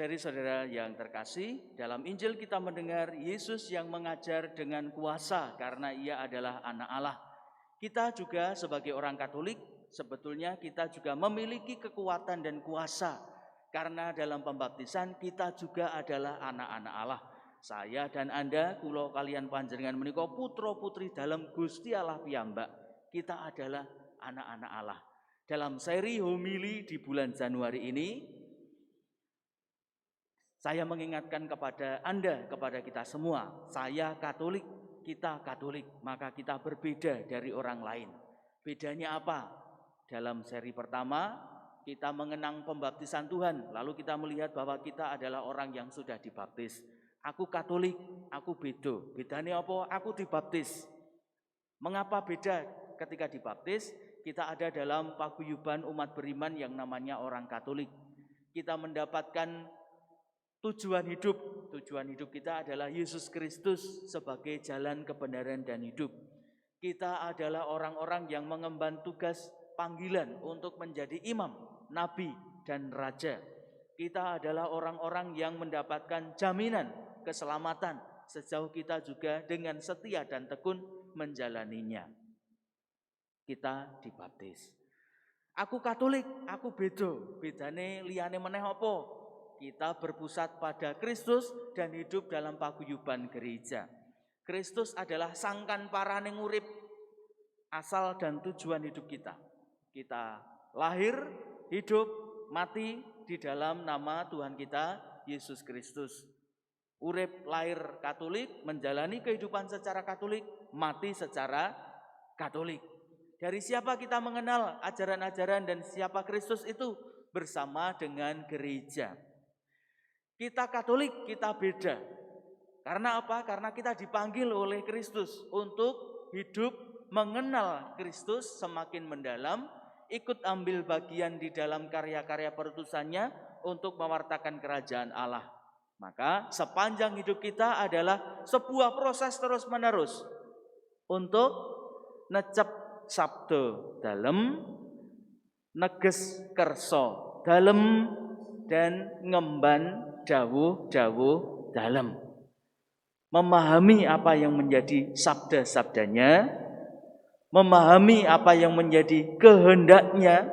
Saudari-saudara yang terkasih, dalam Injil kita mendengar Yesus yang mengajar dengan kuasa karena ia adalah anak Allah. Kita juga sebagai orang Katolik, sebetulnya kita juga memiliki kekuatan dan kuasa. Karena dalam pembaptisan kita juga adalah anak-anak Allah. Saya dan Anda, kula kalian panjenengan menika putra putri dalam Gusti Allah piyambak. Kita adalah anak-anak Allah. Dalam seri homili di bulan Januari ini, saya mengingatkan kepada Anda, kepada kita semua, saya Katolik, kita Katolik, maka kita berbeda dari orang lain. Bedanya apa? Dalam seri pertama, kita mengenang pembaptisan Tuhan, lalu kita melihat bahwa kita adalah orang yang sudah dibaptis. Aku Katolik, aku beda. Bedanya apa? Aku dibaptis. Mengapa beda ketika dibaptis? Kita ada dalam paguyuban umat beriman yang namanya orang Katolik. Kita mendapatkan tujuan hidup kita adalah Yesus Kristus sebagai jalan kebenaran dan hidup. Kita adalah orang-orang yang mengemban tugas panggilan untuk menjadi imam, nabi, dan raja. Kita adalah orang-orang yang mendapatkan jaminan keselamatan sejauh kita juga dengan setia dan tekun menjalaninya. Kita dibaptis. Aku Katolik, aku bedane liyane meneh apa? Kita berpusat pada Kristus dan hidup dalam paguyuban gereja. Kristus adalah sangkan paraning urip, asal dan tujuan hidup kita. Kita lahir, hidup, mati di dalam nama Tuhan kita Yesus Kristus. Urip lahir Katolik, menjalani kehidupan secara Katolik, mati secara Katolik. Dari siapa kita mengenal ajaran-ajaran dan siapa Kristus itu? Bersama dengan gereja. Kita Katolik, kita beda. Karena apa? Karena kita dipanggil oleh Kristus untuk hidup mengenal Kristus semakin mendalam, ikut ambil bagian di dalam karya-karya perutusannya untuk mewartakan kerajaan Allah. Maka sepanjang hidup kita adalah sebuah proses terus-menerus untuk necep sabda dalem, neges kersa dalem, dan ngemban dawuh-dawuh dalem. Memahami apa yang menjadi sabda-sabdanya, memahami apa yang menjadi kehendaknya,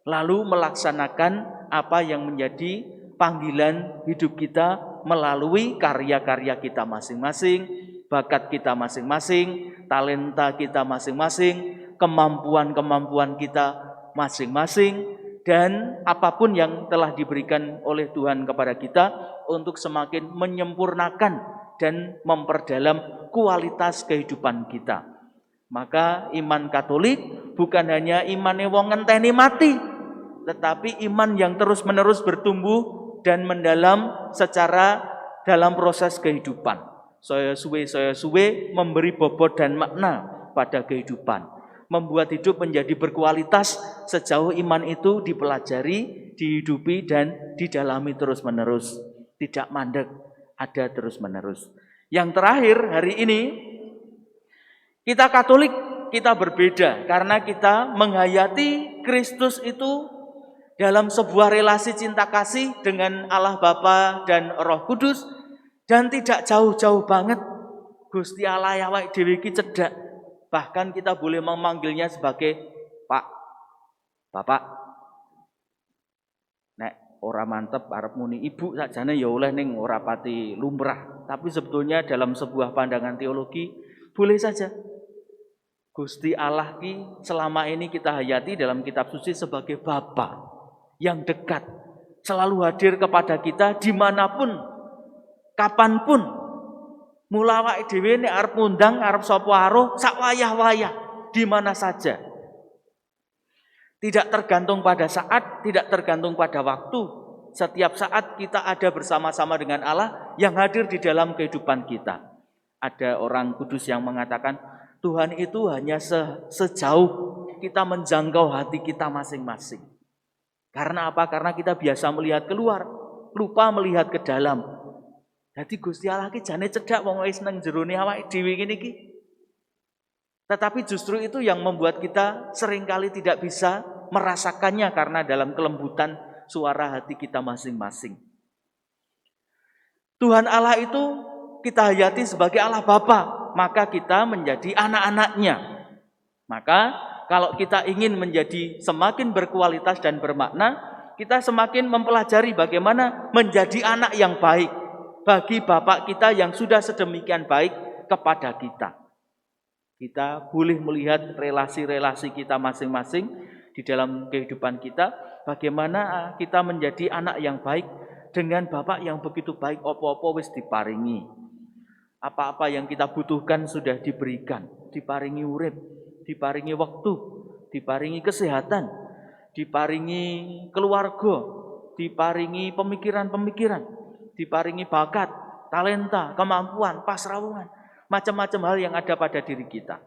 lalu melaksanakan apa yang menjadi panggilan hidup kita melalui karya-karya kita masing-masing, bakat kita masing-masing, talenta kita masing-masing, kemampuan-kemampuan kita masing-masing, dan apapun yang telah diberikan oleh Tuhan kepada kita untuk semakin menyempurnakan dan memperdalam kualitas kehidupan kita. Maka iman Katolik bukan hanya imannya wong ngenteni mati, tetapi iman yang terus-menerus bertumbuh dan mendalam secara dalam proses kehidupan. Saya suwe memberi bobot dan makna pada kehidupan. Membuat hidup menjadi berkualitas sejauh iman itu dipelajari, dihidupi, dan didalami terus-menerus. Tidak mandek, ada terus-menerus. Yang terakhir hari ini, kita Katolik, kita berbeda karena kita menghayati Kristus itu dalam sebuah relasi cinta kasih dengan Allah Bapa dan Roh Kudus, dan tidak jauh-jauh banget. Gusti Allah awake dhewe iki cedhak. Bahkan kita boleh memanggilnya sebagai Pak, Bapak. Nek ora mantep arep muni ibu sakjane ya oleh ning ora pati lumrah. Tapi sebetulnya dalam sebuah pandangan teologi boleh saja. Gusti Allah ki selama ini kita hayati dalam kitab suci sebagai Bapa yang dekat, selalu hadir kepada kita dimanapun, kapanpun. Mula awake dhewe nek arep ngundang, arep sapa aruh, sak wayah-wayah, di mana saja. Tidak tergantung pada saat, tidak tergantung pada waktu. Setiap saat kita ada bersama-sama dengan Allah yang hadir di dalam kehidupan kita. Ada orang kudus yang mengatakan, Tuhan itu hanya sejauh kita menjangkau hati kita masing-masing. Karena apa? Karena kita biasa melihat keluar, lupa melihat ke dalam. Jadi Gusti Allah ki jane cedhak wong wis nang jerone awake dhewe ngene iki. Tetapi justru itu yang membuat kita seringkali tidak bisa merasakannya karena dalam kelembutan suara hati kita masing-masing. Tuhan Allah itu kita hayati sebagai Allah Bapa, maka kita menjadi anak-anaknya. Maka kalau kita ingin menjadi semakin berkualitas dan bermakna, kita semakin mempelajari bagaimana menjadi anak yang baik bagi Bapak kita yang sudah sedemikian baik kepada kita. Kita boleh melihat relasi-relasi kita masing-masing di dalam kehidupan kita, bagaimana kita menjadi anak yang baik dengan Bapak yang begitu baik, opo-opo wis diparingi. Apa-apa yang kita butuhkan sudah diberikan, diparingi urip, diparingi waktu, diparingi kesehatan, diparingi keluarga, diparingi pemikiran-pemikiran, diparingi bakat, talenta, kemampuan, pasrawungan, macam-macam hal yang ada pada diri kita.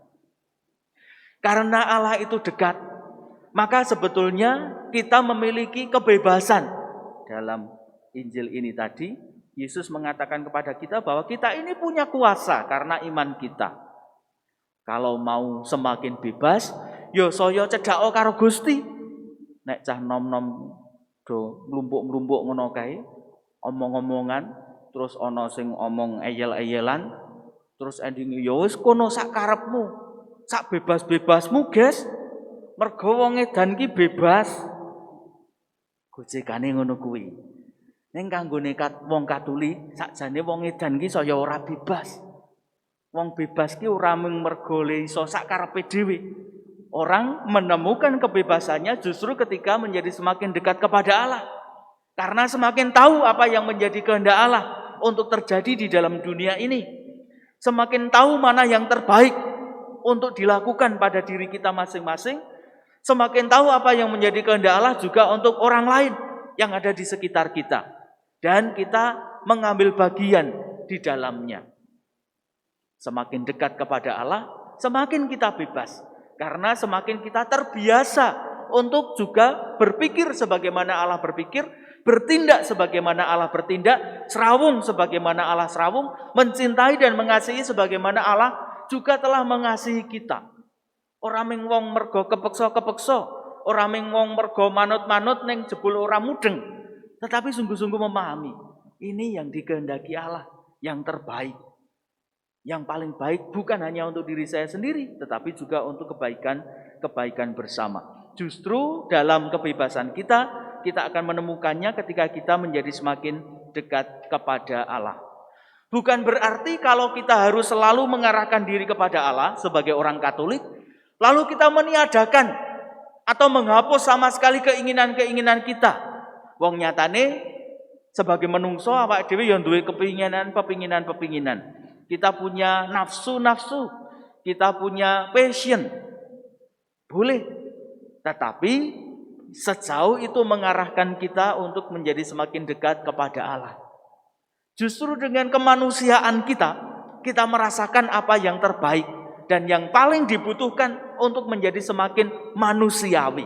Karena Allah itu dekat, maka sebetulnya kita memiliki kebebasan. Dalam Injil ini tadi, Yesus mengatakan kepada kita bahwa kita ini punya kuasa karena iman kita. Kalau mau semakin bebas, yo saya cedhak karo Gusti. Nek cah nom-nom do mlumpuk-mlumpuk ngono kae, omong-omongan, terus ana sing omong eyel-eyelan, terus ending yo wis kono sak karepmu, sak bebas-bebasmu, guys. Mergo wong edan ki bebas. Gojekane ngono kuwi. Ning kanggone wong Katolik, sakjane wong edan ki saya ora bebas. Wong bebas ki ora mung mergo le iso sak karepe dhewe. Orang menemukan kebebasannya justru ketika menjadi semakin dekat kepada Allah. Karena semakin tahu apa yang menjadi kehendak Allah untuk terjadi di dalam dunia ini. Semakin tahu mana yang terbaik untuk dilakukan pada diri kita masing-masing. Semakin tahu apa yang menjadi kehendak Allah juga untuk orang lain yang ada di sekitar kita. Dan kita mengambil bagian di dalamnya. Semakin dekat kepada Allah, semakin kita bebas. Karena semakin kita terbiasa untuk juga berpikir sebagaimana Allah berpikir, bertindak sebagaimana Allah bertindak, serawung sebagaimana Allah serawung, mencintai dan mengasihi sebagaimana Allah juga telah mengasihi kita. Ora ming wong mergo kepeksa-kepeksa, ora ming wong mergo manut-manut ning jebul ora mudeng, tetapi sungguh-sungguh memahami ini yang dikehendaki Allah, yang terbaik. Yang paling baik bukan hanya untuk diri saya sendiri, tetapi juga untuk kebaikan bersama. Justru dalam kebebasan kita akan menemukannya ketika kita menjadi semakin dekat kepada Allah. Bukan berarti kalau kita harus selalu mengarahkan diri kepada Allah sebagai orang Katolik, lalu kita meniadakan atau menghapus sama sekali keinginan-keinginan kita. Wong nyatane sebagai menungso awake dhewe ya duwe kepinginan-kepinginan. Kita punya nafsu-nafsu, kita punya passion. Boleh. Tetapi sejauh itu mengarahkan kita untuk menjadi semakin dekat kepada Allah. Justru dengan kemanusiaan kita merasakan apa yang terbaik dan yang paling dibutuhkan untuk menjadi semakin manusiawi.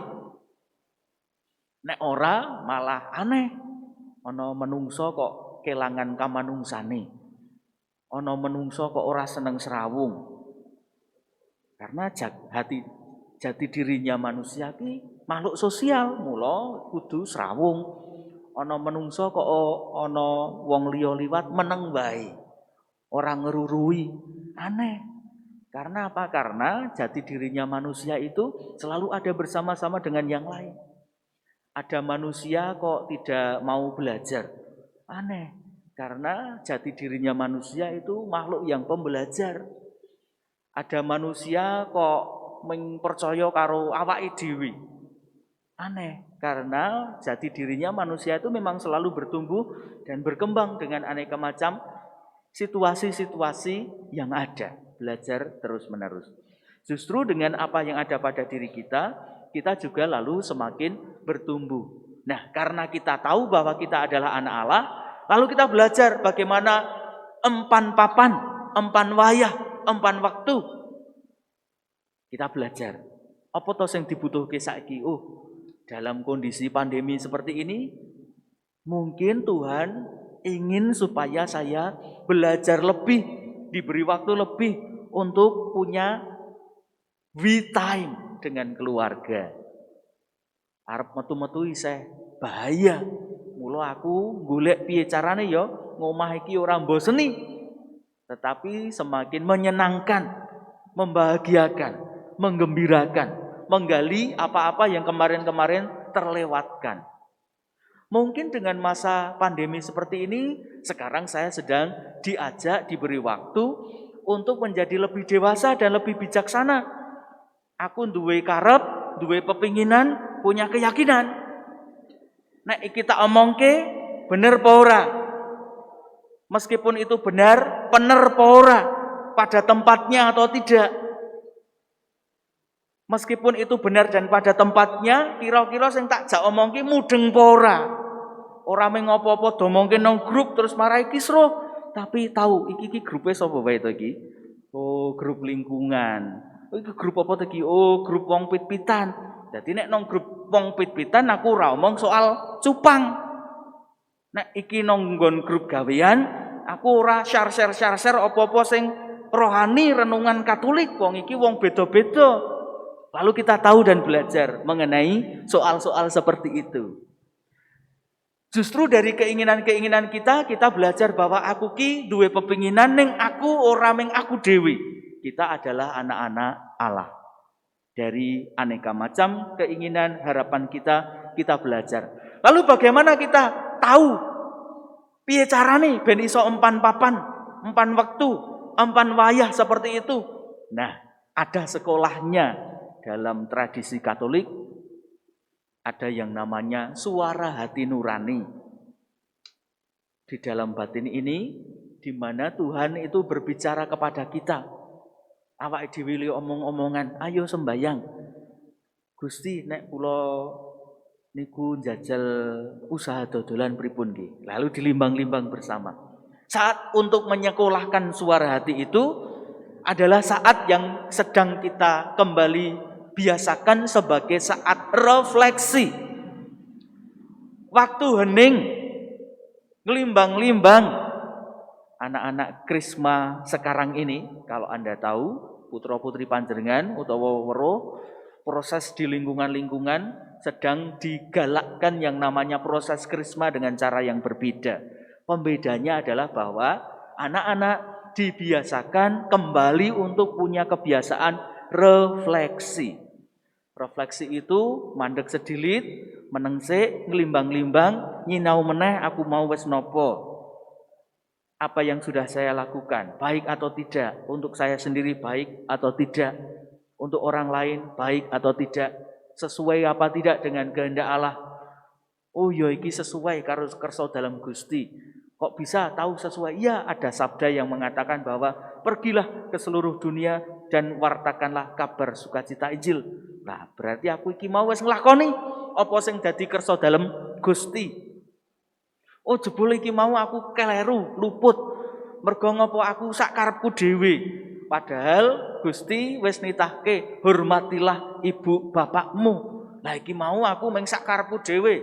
Nek ora malah aneh. Ana menungso kok kelangan kamanungsane. Ana menungso kok ora seneng serawung. Karena jati dirinya manusia ki makhluk sosial, mula kudu serawung. Ana menungso kok ana wong liya liwat meneng wae. Ora ngerurui. Aneh. Karena apa? Karena jati dirinya manusia itu selalu ada bersama-sama dengan yang lain. Ada manusia kok tidak mau belajar. Aneh. Karena jati dirinya manusia itu makhluk yang pembelajar. Ada manusia kok percaya karo awake dhewe. Aneh, karena jati dirinya manusia itu memang selalu bertumbuh dan berkembang dengan aneka macam situasi-situasi yang ada. Belajar terus-menerus. Justru dengan apa yang ada pada diri kita juga lalu semakin bertumbuh. Nah, karena kita tahu bahwa kita adalah anak Allah, lalu kita belajar bagaimana empan papan, empan wayah, empan waktu. Kita belajar. Apa to sing dibutuhke saiki? Oh, dalam kondisi pandemi seperti ini, mungkin Tuhan ingin supaya saya belajar lebih, diberi waktu lebih untuk punya we time dengan keluarga. Arep metu-metu isih bahaya. Mula aku golek piye carane ya ngomah iki ora mboseni, tetapi semakin menyenangkan, membahagiakan, menggembirakan, menggali apa-apa yang kemarin-kemarin terlewatkan. Mungkin dengan masa pandemi seperti ini, sekarang saya sedang diajak, diberi waktu untuk menjadi lebih dewasa dan lebih bijaksana. Aku duwe karep, duwe pepinginan, punya keyakinan. Nek kita omongke, bener apa ora? Meskipun itu benar, bener apa ora? Pada tempatnya atau tidak? Meskipun itu benar dan pada tempatnya, kira-kira sing tak jak omongke mudeng apa ora? Ora mung apa-apa domongke nang grup terus marai kisruh, tapi tahu iki grupe sapa wae to iki? Oh, grup lingkungan. Oh, iki grup apa to iki? Oh, grup wong pit-pitan. Dadi nek nang grup wong pit-pitan aku ora omong soal cupang. Nek iki nang nggon grup gawean, aku ora share apa-apa sing rohani renungan Katolik. Wong iki wong beda-beda. Lalu kita tahu dan belajar mengenai soal-soal seperti itu. Justru dari keinginan-keinginan kita belajar bahwa aku ki duwe pepinginan ning aku ora ming aku dewi. Kita adalah anak-anak Allah. Dari aneka macam keinginan, harapan kita belajar. Lalu bagaimana kita tahu piye carane ben iso empan papan, empan waktu, empan wayah seperti itu? Nah, ada sekolahnya dalam tradisi Katolik. Ada yang namanya suara hati nurani. Di dalam batin ini, di mana Tuhan itu berbicara kepada kita. Awake dhewe omong-omongan, ayo sembayang. Gusti, nek kula niku njajal usaha dodolan pripun nggih. Lalu dilimbang-limbang bersama. Saat untuk menyekolahkan suara hati itu adalah saat yang sedang kita kembali biasakan sebagai saat refleksi. Waktu hening, ngelimbang-limbang. Anak-anak Krisma sekarang ini, kalau Anda tahu, putra-putri panjenengan utawa weruh, proses di lingkungan-lingkungan sedang digalakkan yang namanya proses Krisma dengan cara yang berbeda. Pembedanya adalah bahwa anak-anak dibiasakan kembali untuk punya kebiasaan refleksi. Refleksi itu mandek sedilit, menengsik, ngelimbang-limbang, nyinau meneh aku mau wis nopo. Apa yang sudah saya lakukan, baik atau tidak, untuk saya sendiri baik atau tidak, untuk orang lain baik atau tidak, sesuai apa tidak dengan kehendak Allah. Oh ya iki sesuai karo kersa dalam Gusti. Kok bisa tahu sesuai? Ya, ada sabda yang mengatakan bahwa pergilah ke seluruh dunia dan wartakanlah kabar sukacita Injil. Nah, berarti aku iki mau wis nglakoni apa sing dadi kersa dalem Gusti. Oh, jebul iki mau aku keleru, luput. Mergo ngopo aku sak karepku dhewe. Padahal Gusti wis nitahke, hormatilah ibu bapakmu. Lah iki mau aku mung sak karepku dhewe.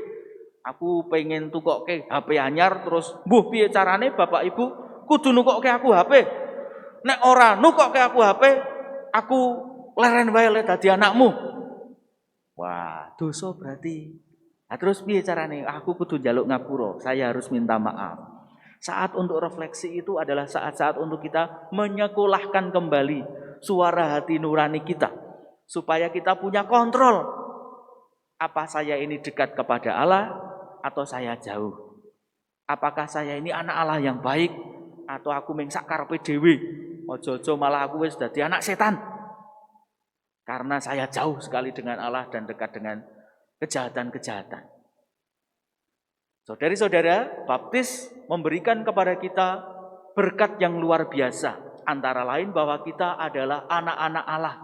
Aku pengen tukokke HP anyar terus mbuh piye carane bapak ibu kudu nukokke aku HP. Nek ora nukokke aku HP, aku leren wae le dadi anakmu. Wah, dosa berarti. Nah, terus piye carane? Aku kudu njaluk ngapura, saya harus minta maaf. Saat untuk refleksi itu adalah saat-saat untuk kita menyekolahkan kembali suara hati nurani kita supaya kita punya kontrol. Apa saya ini dekat kepada Allah atau saya jauh? Apakah saya ini anak Allah yang baik atau aku mung sak karepe dhewe? Ojo-ojo malah aku wis dadi anak setan. Karena saya jauh sekali dengan Allah dan dekat dengan kejahatan-kejahatan. Saudari-saudara, baptis memberikan kepada kita berkat yang luar biasa. Antara lain bahwa kita adalah anak-anak Allah.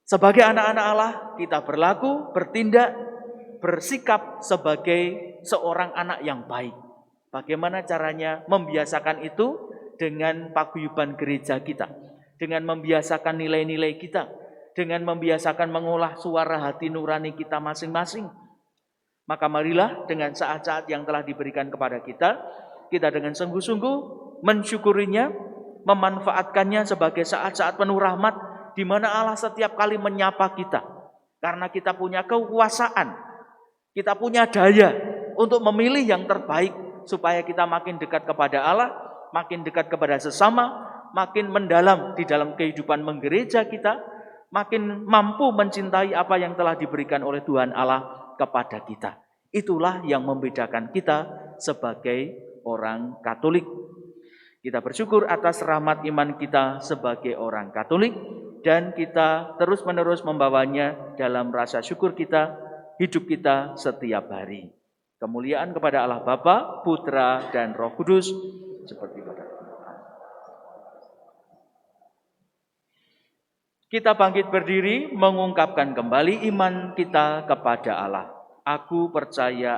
Sebagai anak-anak Allah, kita berlaku, bertindak, bersikap sebagai seorang anak yang baik. Bagaimana caranya membiasakan itu? Dengan paguyuban gereja kita. Dengan membiasakan nilai-nilai kita. Dengan membiasakan mengolah suara hati nurani kita masing-masing. Maka marilah dengan saat-saat yang telah diberikan kepada kita dengan sungguh-sungguh mensyukurinya, memanfaatkannya sebagai saat-saat penuh rahmat, di mana Allah setiap kali menyapa kita. Karena kita punya kekuasaan, kita punya daya untuk memilih yang terbaik supaya kita makin dekat kepada Allah, makin dekat kepada sesama, makin mendalam di dalam kehidupan menggereja kita, makin mampu mencintai apa yang telah diberikan oleh Tuhan Allah kepada kita. Itulah yang membedakan kita sebagai orang Katolik. Kita bersyukur atas rahmat iman kita sebagai orang Katolik, dan kita terus-menerus membawanya dalam rasa syukur kita, hidup kita setiap hari. Kemuliaan kepada Allah Bapa, Putra, dan Roh Kudus, seperti pada kita bangkit berdiri mengungkapkan kembali iman kita kepada Allah. Aku percaya